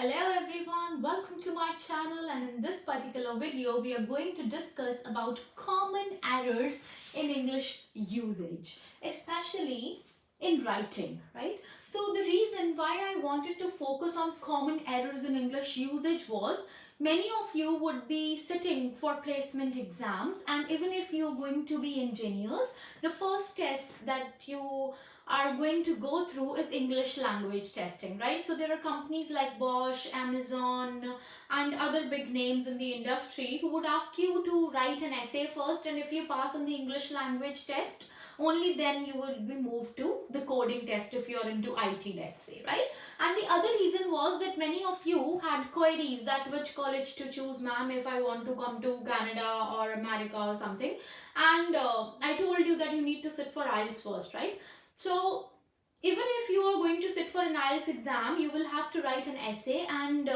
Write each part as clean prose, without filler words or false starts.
Hello everyone, welcome to my channel, and in this particular video we are going to discuss about common errors in English usage, especially in writing, right? So the reason why I wanted to focus on common errors in English usage was many of you would be sitting for placement exams, and even if you're going to be engineers, the first test that you are going to go through is English language testing, right? So there are companies like Bosch, Amazon and other big names in the industry who would ask you to write an essay first, and if you pass on the English language test, only then you will be moved to the coding test if you're into IT, let's say, right? And the other reason was that many of you had queries that which college to choose, ma'am, if I want to come to Canada or America or something, and I told you that you need to sit for IELTS first, right? So even if you are going to sit for an IELTS exam, you will have to write an essay, and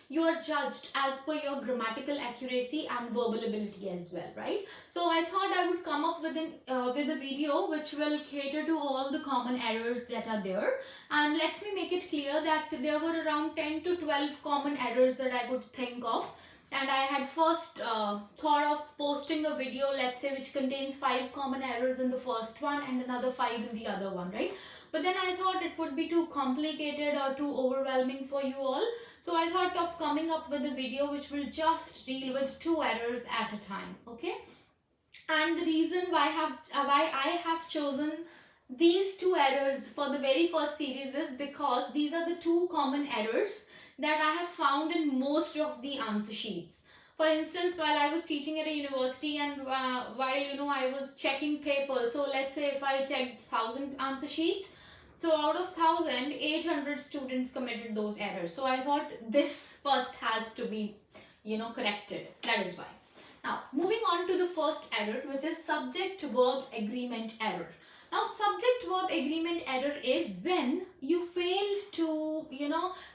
you are judged as per your grammatical accuracy and verbal ability as well, right? So I thought I would come up with a video which will cater to all the common errors that are there. And let me make it clear that there were around 10 to 12 common errors that I could think of. And I had first thought of posting a video, let's say, which contains 5 common errors in the first one and another 5 in the other one, right? But then I thought it would be too complicated or too overwhelming for you all. So I thought of coming up with a video which will just deal with 2 errors at a time, okay? And the reason why I have chosen these 2 errors for the very first series is because these are the 2 common errors that I have found in most of the answer sheets. For instance, while I was teaching at a university and while I was checking papers, so let's say if I checked 1,000 answer sheets, so out of 1,000, 800 students committed those errors. So I thought this first has to be corrected. That is why. Now moving on to the first error, which is subject-verb agreement error. Now, subject-verb agreement error is when you fail to,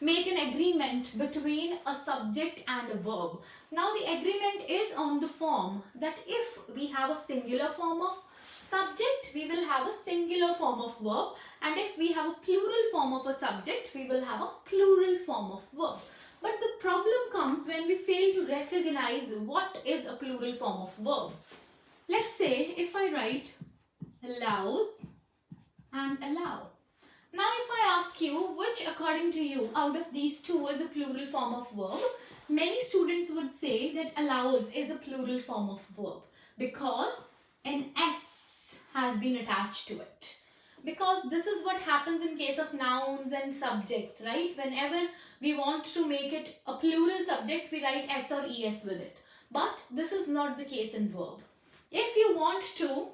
make an agreement between a subject and a verb. Now, the agreement is on the form that if we have a singular form of subject, we will have a singular form of verb, and if we have a plural form of a subject, we will have a plural form of verb. But the problem comes when we fail to recognize what is a plural form of verb. Let's say if I write allows and allow. Now if I ask you which according to you out of these 2 is a plural form of verb, many students would say that allows is a plural form of verb because an S has been attached to it. Because this is what happens in case of nouns and subjects, right? Whenever we want to make it a plural subject, we write S or ES with it. But this is not the case in verb. If you want to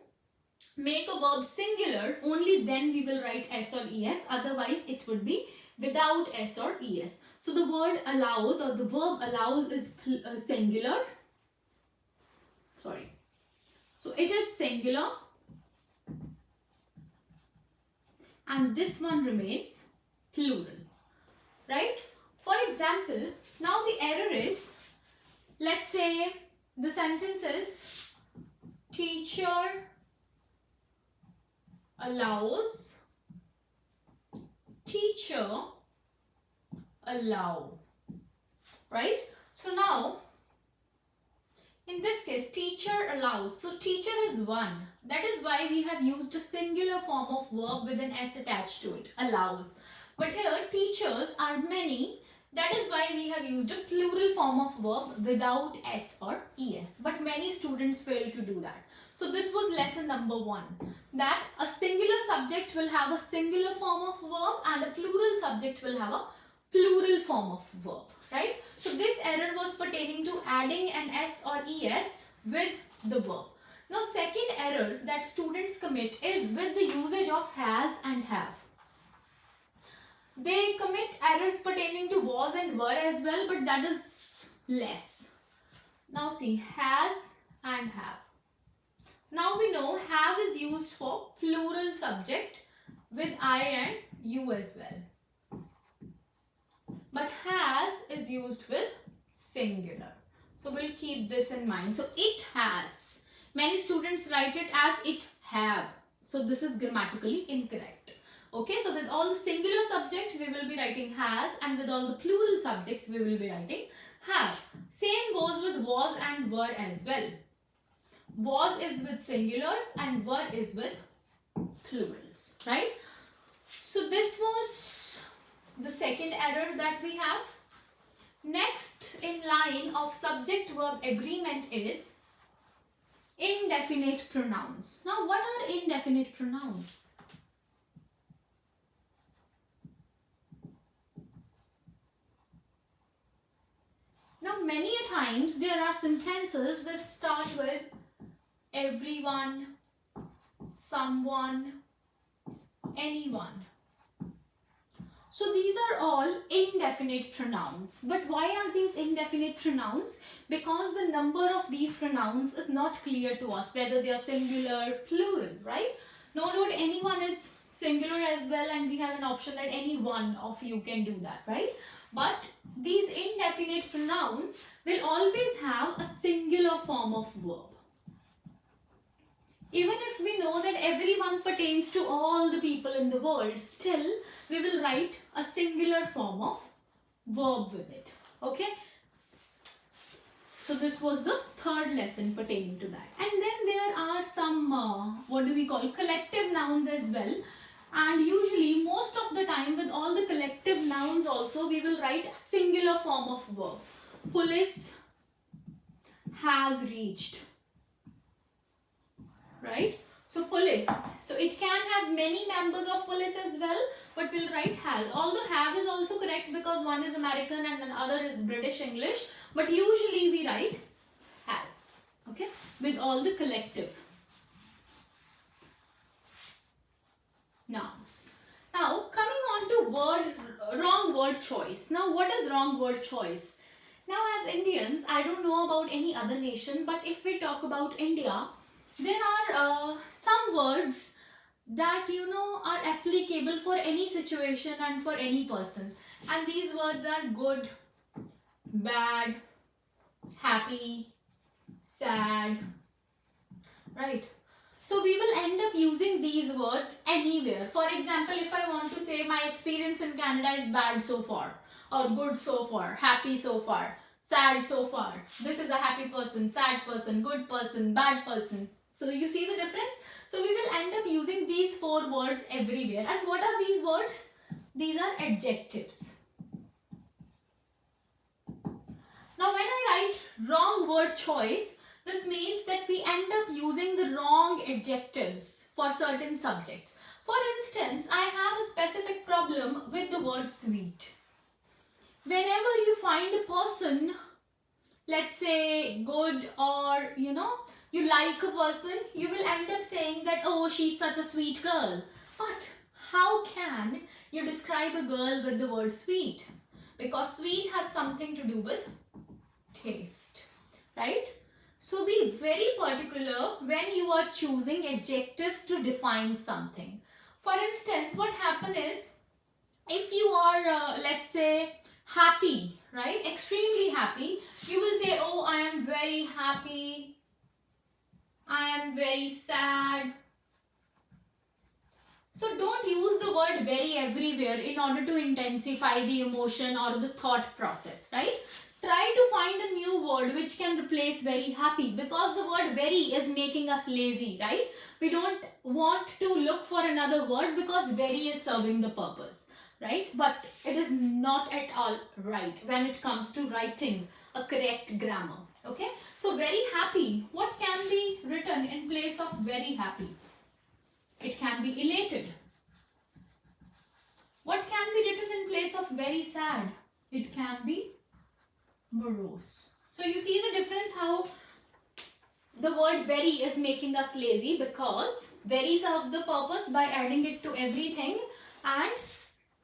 make a verb singular, only then we will write S or ES, otherwise it would be without S or ES. So the word allows or the verb allows is singular. Sorry. So it is singular and this one remains plural, right? For example, now the error is, let's say the sentence is teacher allows, teacher allow, right? So now in this case teacher allows, so teacher is one, that is why we have used a singular form of verb with an S attached to it, allows. But here teachers are many, that is why we have used a plural form of verb without S or ES, but many students fail to do that. So this was lesson number 1, that a singular subject will have a singular form of verb and a plural subject will have a plural form of verb, right? So this error was pertaining to adding an S or ES with the verb. Now second error that students commit is with the usage of has and have. They commit errors pertaining to was and were as well, but that is less. Now see, has and have. Now we know have is used for plural subject with I and you as well. But has is used with singular. So we'll keep this in mind. So it has. Many students write it as it have. So this is grammatically incorrect. Okay, so with all the singular subject we will be writing has, and with all the plural subjects we will be writing have. Same goes with was and were as well. Was is with singulars and were is with plurals, right? So this was the second error that we have. Next in line of subject-verb agreement is indefinite pronouns. Now, what are indefinite pronouns? Now, many a times there are sentences that start with everyone, someone, anyone. So these are all indefinite pronouns. But why are these indefinite pronouns? Because the number of these pronouns is not clear to us, whether they are singular, plural, right? Note anyone is singular as well, and we have an option that any one of you can do that, right? But these indefinite pronouns will always have a singular form of verb. Even if we know that everyone pertains to all the people in the world, still we will write a singular form of verb with it. Okay? So this was the third lesson pertaining to that. And then there are some, collective nouns as well. And usually, most of the time with all the collective nouns also, we will write a singular form of verb. Police has reached. Right? So police. So it can have many members of police as well, but we'll write has. Although have is also correct because one is American and another is British English, but usually we write has. Okay? With all the collective nouns. Now coming on to wrong word choice. Now what is wrong word choice? Now as Indians, I don't know about any other nation, but if we talk about India, there are some words that are applicable for any situation and for any person, and these words are good, bad, happy, sad, right? So we will end up using these words anywhere. For example, if I want to say my experience in Canada is bad so far, or good so far, happy so far, sad so far, this is a happy person, sad person, good person, bad person. So you see the difference? So we will end up using these four words everywhere. And what are these words? These are adjectives. Now when I write wrong word choice, this means that we end up using the wrong adjectives for certain subjects. For instance, I have a specific problem with the word sweet. Whenever you find a person, let's say good, or you like a person, you will end up saying that, oh, she's such a sweet girl. But how can you describe a girl with the word sweet? Because sweet has something to do with taste, right? So be very particular when you are choosing adjectives to define something. For instance, what happens is, if you are, let's say, happy, right? Extremely happy, you will say, oh, I am very happy. I am very sad. So don't use the word very everywhere in order to intensify the emotion or the thought process, right? Try to find a new word which can replace very happy, because the word very is making us lazy, right? We don't want to look for another word because very is serving the purpose, right? But it is not at all right when it comes to writing a correct grammar. Okay, so very happy, what can be written in place of very happy? It can be elated. What can be written in place of very sad? It can be morose. So you see the difference how the word very is making us lazy, because very serves the purpose by adding it to everything, and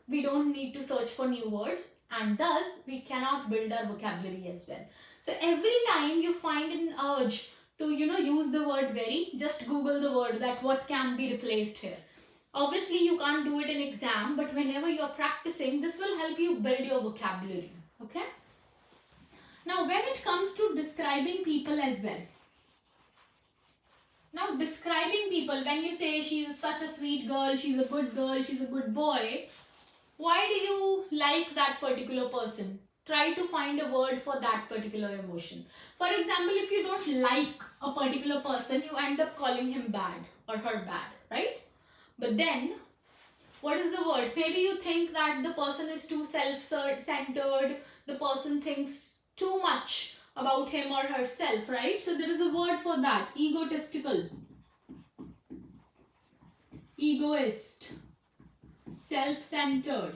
we don't need to search for new words, and thus we cannot build our vocabulary as well. So every time you find an urge to use the word very, just Google the word that what can be replaced here. Obviously you can't do it in exam, but whenever you're practicing, this will help you build your vocabulary. Okay. Now when it comes to describing people as well, Now, describing people, when you say she's such a sweet girl, she's a good boy, why do you like that particular person? Try to find a word for that particular emotion. For example, if you don't like a particular person, you end up calling him bad or her bad, right? But then, what is the word? Maybe you think that the person is too self-centered, the person thinks too much about him or herself, right? So there is a word for that, egotistical, egoist, self-centered.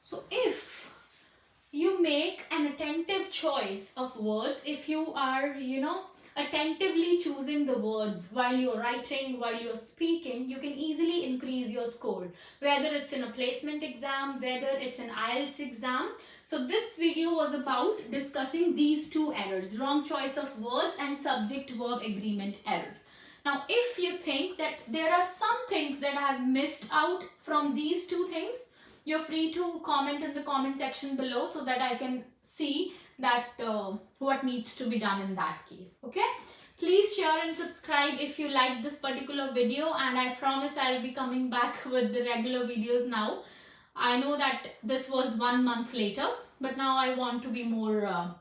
So if you make an attentive choice of words, if you are, attentively choosing the words while you're writing, while you're speaking, you can easily increase your score, whether it's in a placement exam, whether it's an IELTS exam. So this video was about discussing these two errors, wrong choice of words and subject-verb agreement error. Now, if you think that there are some things that I have missed out from these two things, you're free to comment in the comment section below so that I can see that what needs to be done in that case. Okay, please share and subscribe if you like this particular video, and I promise I'll be coming back with the regular videos now. I know that this was 1 month later, but now I want to be more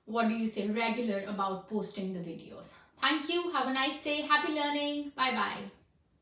regular about posting the videos. Thank you. Have a nice day. Happy learning. Bye bye.